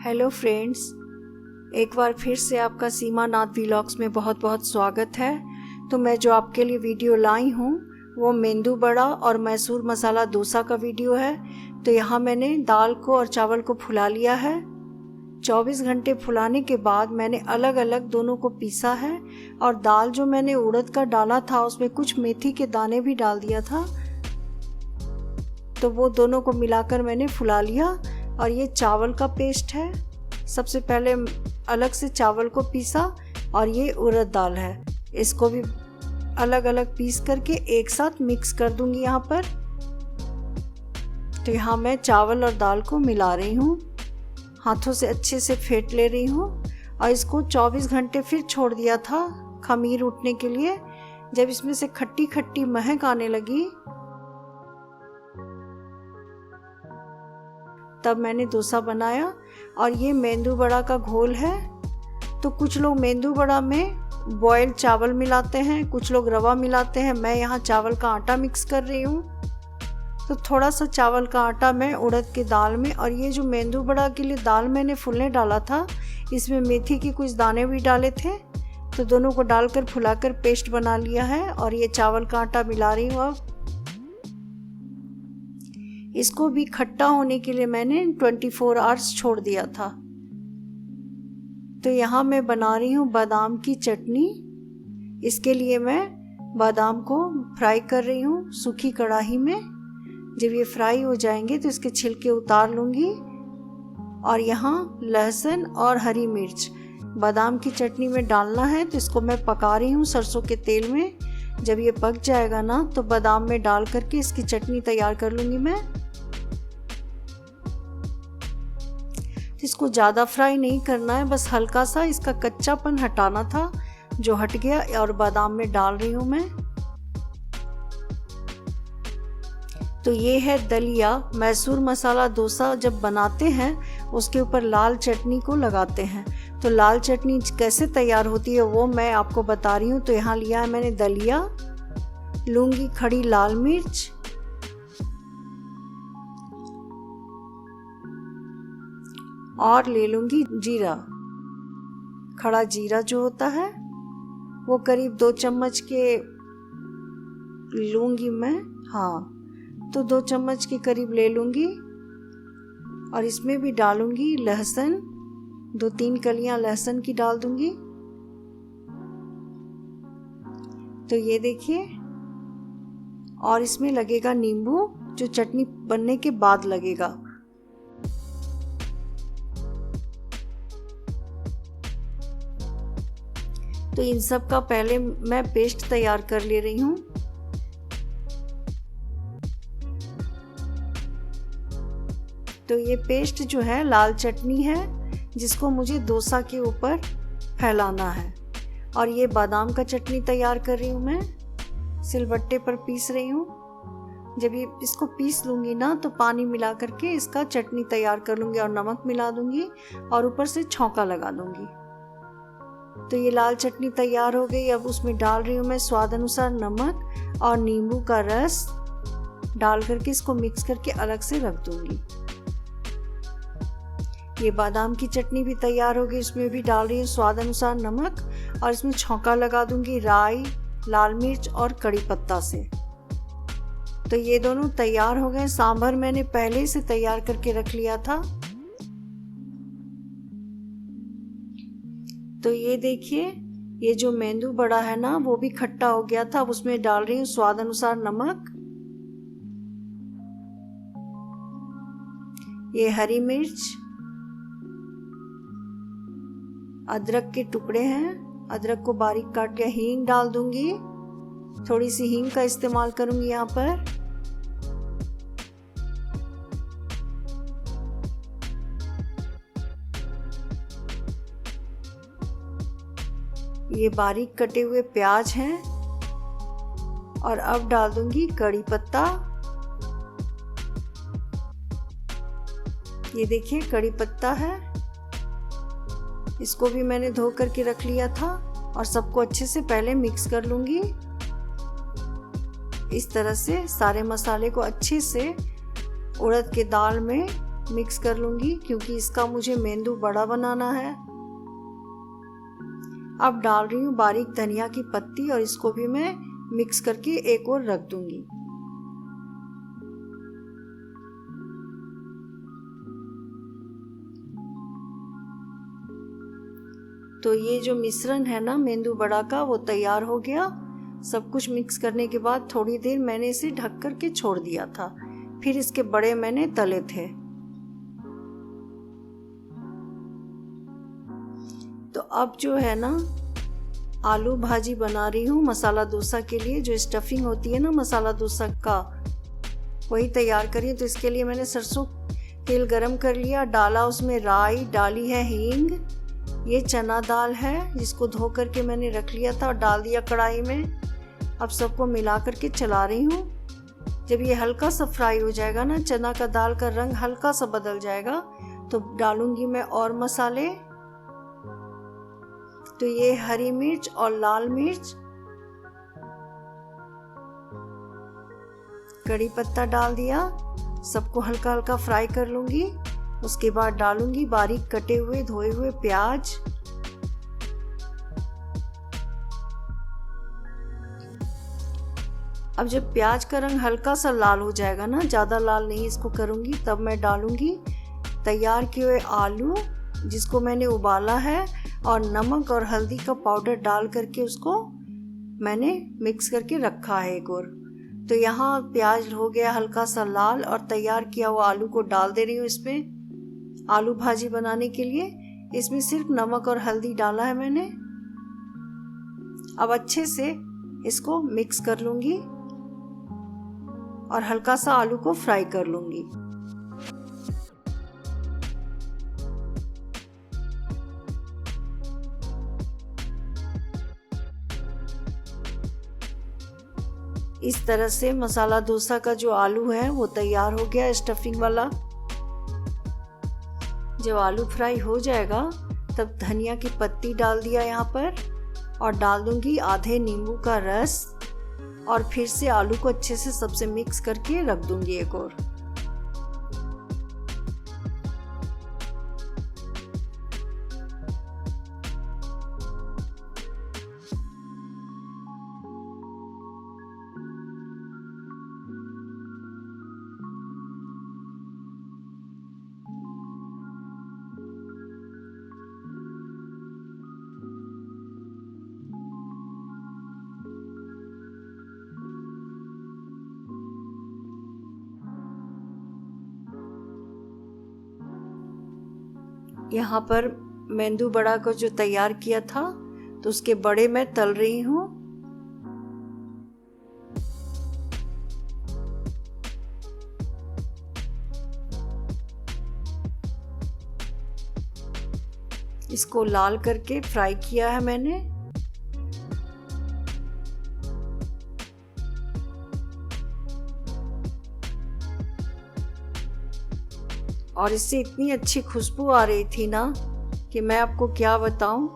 Hello friends, एक बार फिर से आपका सीमा नाथ व्लॉग्स में बहुत बहुत स्वागत है। तो मैं जो आपके लिए वीडियो लाई हूँ वो मेंदू बड़ा और मैसूर मसाला डोसा का वीडियो है। तो यहाँ मैंने दाल को और चावल को फुला लिया है। 24 घंटे फुलाने के बाद मैंने अलग अलग दोनों को पीसा है और दाल जो मैंने उड़द का डाला था उसमें कुछ मेथी के दाने भी डाल दिया था। तो वो दोनों को मिलाकर मैंने फुला लिया। और ये चावल का पेस्ट है। सबसे पहले अलग से चावल को पीसा और ये उड़द दाल है, इसको भी अलग अलग पीस करके एक साथ मिक्स कर दूंगी यहाँ पर। तो यहाँ मैं चावल और दाल को मिला रही हूँ, हाथों से अच्छे से फेंट ले रही हूँ और इसको 24 घंटे फिर छोड़ दिया था खमीर उठने के लिए। जब इसमें से खट्टी खट्टी महक आने लगी तब मैंने डोसा बनाया। और ये मेंदू बड़ा का घोल है। तो कुछ लोग मेंदू बड़ा में बॉयल चावल मिलाते हैं, कुछ लोग रवा मिलाते हैं। मैं यहाँ चावल का आटा मिक्स कर रही हूँ। तो थोड़ा सा चावल का आटा मैं उड़द के दाल में, और ये जो मेंदू बड़ा के लिए दाल मैंने फूलने डाला था इसमें मेथी के कुछ दाने भी डाले थे। तो दोनों को डालकर फुलाकर पेस्ट बना लिया है। और ये चावल का आटा मिला रही हूँ। अब इसको भी खट्टा होने के लिए मैंने 24 आवर्स छोड़ दिया था। तो यहाँ मैं बना रही हूँ बादाम की चटनी। इसके लिए मैं बादाम को फ्राई कर रही हूँ सूखी कढ़ाई में। जब ये फ्राई हो जाएंगे तो इसके छिलके उतार लूँगी। और यहाँ लहसुन और हरी मिर्च बादाम की चटनी में डालना है, तो इसको मैं पका रही हूँ सरसों के तेल में। जब ये पक जाएगा ना तो बादाम में डाल करके इसकी चटनी तैयार कर लूँगी मैं। इसको ज़्यादा फ्राई नहीं करना है, बस हल्का सा इसका कच्चापन हटाना था जो हट गया। और बादाम में डाल रही हूँ मैं। तो ये है दलिया। मैसूर मसाला डोसा जब बनाते हैं उसके ऊपर लाल चटनी को लगाते हैं। तो लाल चटनी कैसे तैयार होती है वो मैं आपको बता रही हूँ। तो यहाँ लिया है मैंने दलिया, लूँगी खड़ी लाल मिर्च, और ले लूँगी जीरा। खड़ा जीरा जो होता है वो करीब 2 चम्मच के लूँगी मैं। हाँ, तो 2 चम्मच के करीब ले लूँगी। और इसमें भी डालूँगी लहसुन, 2-3 कलियाँ लहसुन की डाल दूँगी। तो ये देखिए। और इसमें लगेगा नींबू, जो चटनी बनने के बाद लगेगा। तो इन सब का पहले मैं पेस्ट तैयार कर ले रही हूँ। तो ये पेस्ट जो है लाल चटनी है जिसको मुझे डोसा के ऊपर फैलाना है। और ये बादाम का चटनी तैयार कर रही हूँ मैं, सिलबट्टे पर पीस रही हूँ। जब ये इसको पीस लूँगी ना तो पानी मिला करके इसका चटनी तैयार कर लूँगी और नमक मिला दूँगी और ऊपर से छौंका लगा दूँगी। तो ये लाल चटनी तैयार हो गई। अब उसमें डाल रही हूँ मैं स्वाद अनुसार नमक और नींबू का रस डाल करके इसको मिक्स करके अलग से रख दूँगी। ये बादाम की चटनी भी तैयार हो गई। इसमें भी डाल रही हूँ स्वाद अनुसार नमक और इसमें छौंका लगा दूँगी राई, लाल मिर्च और कड़ी पत्ता से। तो ये दोनों तैयार हो गए। सांभर मैंने पहले से तैयार करके रख लिया था। तो ये देखिए, ये जो मेंदू बड़ा है ना वो भी खट्टा हो गया था। अब उसमें डाल रही हूँ स्वाद अनुसार नमक, ये हरी मिर्च, अदरक के टुकड़े हैं, अदरक को बारीक काट के, हींग डाल दूंगी। थोड़ी सी हींग का इस्तेमाल करूंगी यहाँ पर। ये बारीक कटे हुए प्याज हैं। और अब डाल दूंगी कड़ी पत्ता। ये देखिए कड़ी पत्ता है, इसको भी मैंने धो करके रख लिया था। और सबको अच्छे से पहले मिक्स कर लूंगी। इस तरह से सारे मसाले को अच्छे से उड़द के दाल में मिक्स कर लूँगी क्योंकि इसका मुझे मेंदू बड़ा बनाना है। अब डाल रही हूँ बारीक धनिया की पत्ती और इसको भी मैं मिक्स करके एक और रख दूँगी। तो ये जो मिश्रण है ना मेंदू बड़ा का वो तैयार हो गया। सब कुछ मिक्स करने के बाद थोड़ी देर मैंने इसे ढक कर के छोड़ दिया था। फिर इसके बड़े मैंने तले थे। तो अब जो है ना आलू भाजी बना रही हूँ मसाला डोसा के लिए। जो स्टफिंग होती है ना मसाला डोसा का, वही तैयार करी। तो इसके लिए मैंने सरसों तेल गरम कर लिया, डाला उसमें राई, डाली है हींग, ये चना दाल है जिसको धो करके मैंने रख लिया था और डाल दिया कढ़ाई में। अब सबको मिला करके चला रही हूँ। जब ये हल्का सा फ्राई हो जाएगा ना, चना का दाल का रंग हल्का सा बदल जाएगा, तो डालूंगी मैं और मसाले। तो ये हरी मिर्च और लाल मिर्च, कड़ी पत्ता डाल दिया। सबको हल्का हल्का फ्राई कर लूंगी। उसके बाद डालूंगी बारीक कटे हुए धोए हुए प्याज, अब जब प्याज का रंग हल्का सा लाल हो जाएगा ना, ज़्यादा लाल नहीं इसको करूंगी, तब मैं डालूंगी तैयार किए हुए आलू जिसको मैंने उबाला है, और नमक और हल्दी का पाउडर डाल करके उसको मैंने मिक्स करके रखा है एक और। तो यहाँ प्याज हो गया हल्का सा लाल और तैयार किया हुआ आलू को डाल दे रही हूँ इसमें। आलू भाजी बनाने के लिए इसमें सिर्फ नमक और हल्दी डाला है मैंने। अब अच्छे से इसको मिक्स कर लूंगी और हल्का सा आलू को फ्राई कर लूंगी। इस तरह से मसाला डोसा का जो आलू है वो तैयार हो गया स्टफिंग वाला। जब आलू फ्राई हो जाएगा तब धनिया की पत्ती डाल दिया यहाँ पर, और डाल दूंगी आधे नींबू का रस, और फिर से आलू को अच्छे से सबसे मिक्स करके रख दूंगी एक और। यहाँ पर मेंदू बड़ा को जो तैयार किया था तो उसके बड़े मैं तल रही हूँ। इसको लाल करके फ्राई किया है मैंने। और इससे इतनी अच्छी खुशबू आ रही थी ना कि मैं आपको क्या बताऊं।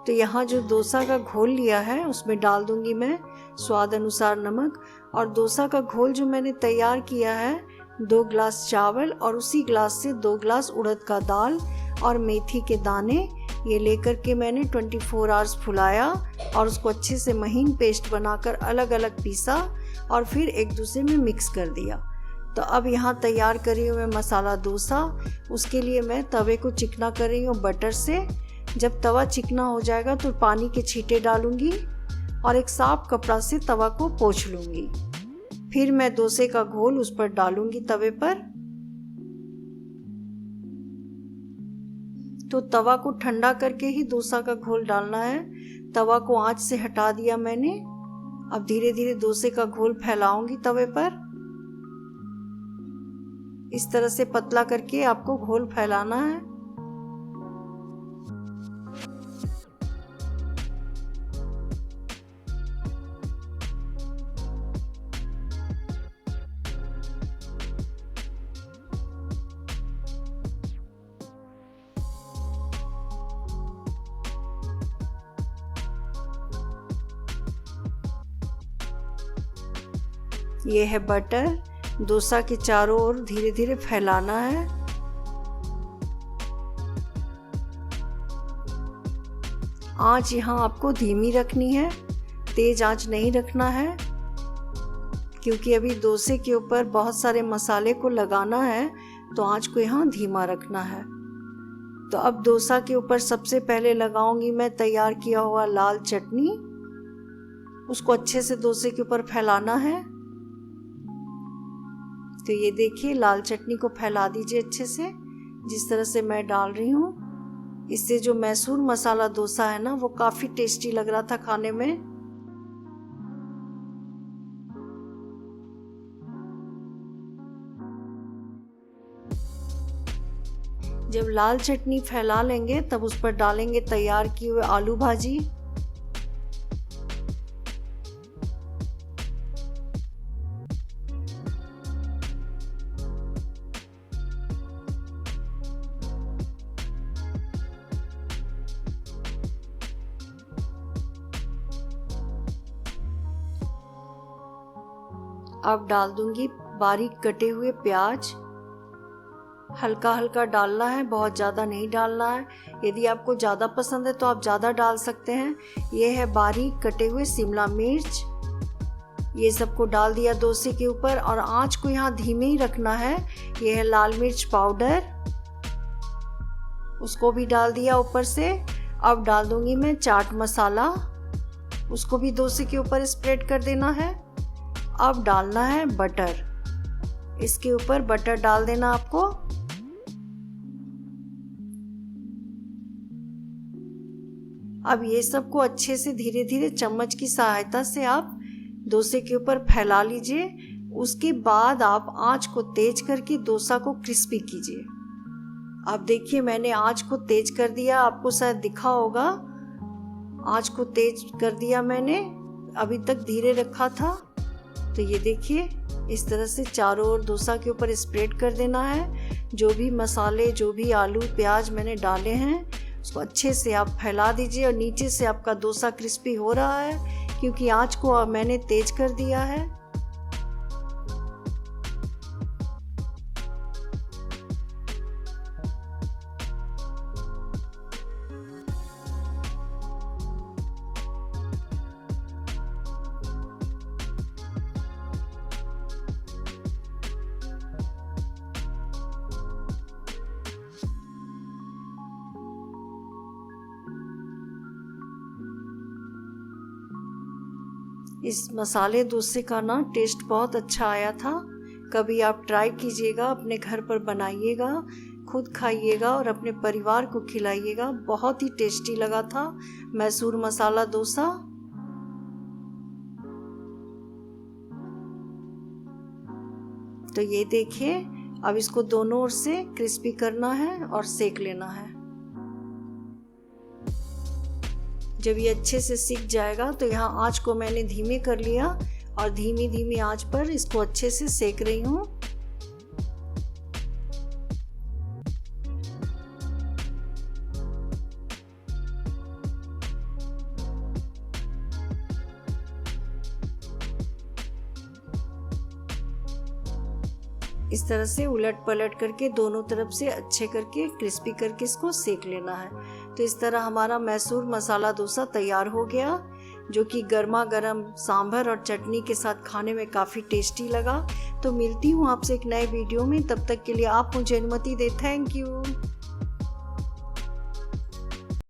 तो यहाँ जो डोसा का घोल लिया है उसमें डाल दूंगी मैं स्वाद अनुसार नमक, और डोसा का घोल जो मैंने तैयार किया है 2 गिलास चावल और उसी गिलास से 2 गिलास उड़द का दाल और मेथी के दाने, ये लेकर के मैंने 24 आवर्स फुलाया और उसको अच्छे से महीन पेस्ट बनाकर अलग अलग पीसा और फिर एक दूसरे में मिक्स कर दिया। तो अब यहाँ तैयार कर रही हूँ मैं मसाला डोसा। उसके लिए मैं तवे को चिकना कर रही हूँ बटर से। जब तवा चिकना हो जाएगा तो पानी के छींटे डालूंगी और एक साफ कपड़ा से तवा को पोंछ लूंगी। फिर मैं डोसे का घोल उस पर डालूंगी तवे पर। तो तवा को ठंडा करके ही डोसा का घोल डालना है। तवा को आंच से हटा दिया मैंने। अब धीरे धीरे डोसे का घोल फैलाऊंगी तवे पर। इस तरह से पतला करके आपको घोल फैलाना है। ये है बटर। डोसा के चारों ओर धीरे धीरे फैलाना है आँच यहाँ आपको धीमी रखनी है, तेज आँच नहीं रखना है, क्योंकि अभी डोसे के ऊपर बहुत सारे मसाले को लगाना है, तो आँच को यहाँ धीमा रखना है। तो अब डोसा के ऊपर सबसे पहले लगाऊंगी मैं तैयार किया हुआ लाल चटनी। उसको अच्छे से डोसे के ऊपर फैलाना है। तो ये देखिए, लाल चटनी को फैला दीजिए अच्छे से, जिस तरह से मैं डाल रही हूँ। इससे जो मैसूर मसाला डोसा है ना, वो काफ़ी टेस्टी लग रहा था खाने में। जब लाल चटनी फैला लेंगे तब उस पर डालेंगे तैयार किए हुए आलू भाजी। अब डाल दूंगी बारीक कटे हुए प्याज। हल्का हल्का डालना है, बहुत ज़्यादा नहीं डालना है। यदि आपको ज़्यादा पसंद है तो आप ज़्यादा डाल सकते हैं। ये है बारीक कटे हुए शिमला मिर्च। ये सबको डाल दिया डोसे के ऊपर और आंच को यहाँ धीमे ही रखना है। ये है लाल मिर्च पाउडर, उसको भी डाल दिया ऊपर से। अब डाल दूंगी मैं चाट मसाला, उसको भी डोसे के ऊपर स्प्रेड कर देना है। अब डालना है बटर, इसके ऊपर बटर डाल देना आपको। अब ये सबको अच्छे से धीरे धीरे चम्मच की सहायता से आप डोसे के ऊपर फैला लीजिए। उसके बाद आप आंच को तेज करके डोसा को क्रिस्पी कीजिए। अब देखिए, मैंने आंच को तेज कर दिया, आपको शायद दिखा होगा। आंच को तेज कर दिया मैंने, अभी तक धीरे रखा था। तो ये देखिए, इस तरह से चारों ओर डोसा के ऊपर स्प्रेड कर देना है। जो भी मसाले, जो भी आलू प्याज मैंने डाले हैं, उसको अच्छे से आप फैला दीजिए। और नीचे से आपका डोसा क्रिस्पी हो रहा है, क्योंकि आंच को मैंने तेज कर दिया है। इस मसाले डोसे का ना टेस्ट बहुत अच्छा आया था। कभी आप ट्राई कीजिएगा, अपने घर पर बनाइएगा, खुद खाइएगा और अपने परिवार को खिलाइएगा। बहुत ही टेस्टी लगा था मैसूर मसाला डोसा। तो ये देखिए, अब इसको दोनों ओर से क्रिस्पी करना है और सेक लेना है। जब ये अच्छे से सिक जाएगा तो यहाँ आंच को मैंने धीमे कर लिया और धीमी धीमी आंच पर इसको अच्छे से सेक रही हूँ। इस तरह से उलट पलट करके दोनों तरफ से अच्छे करके क्रिस्पी करके इसको सेक लेना है। तो इस तरह हमारा मैसूर मसाला डोसा तैयार हो गया, जो कि गर्मा गर्म सांभर और चटनी के साथ खाने में काफ़ी टेस्टी लगा। तो मिलती हूँ आपसे एक नए वीडियो में, तब तक के लिए आप मुझे अनुमति दें। Thank you.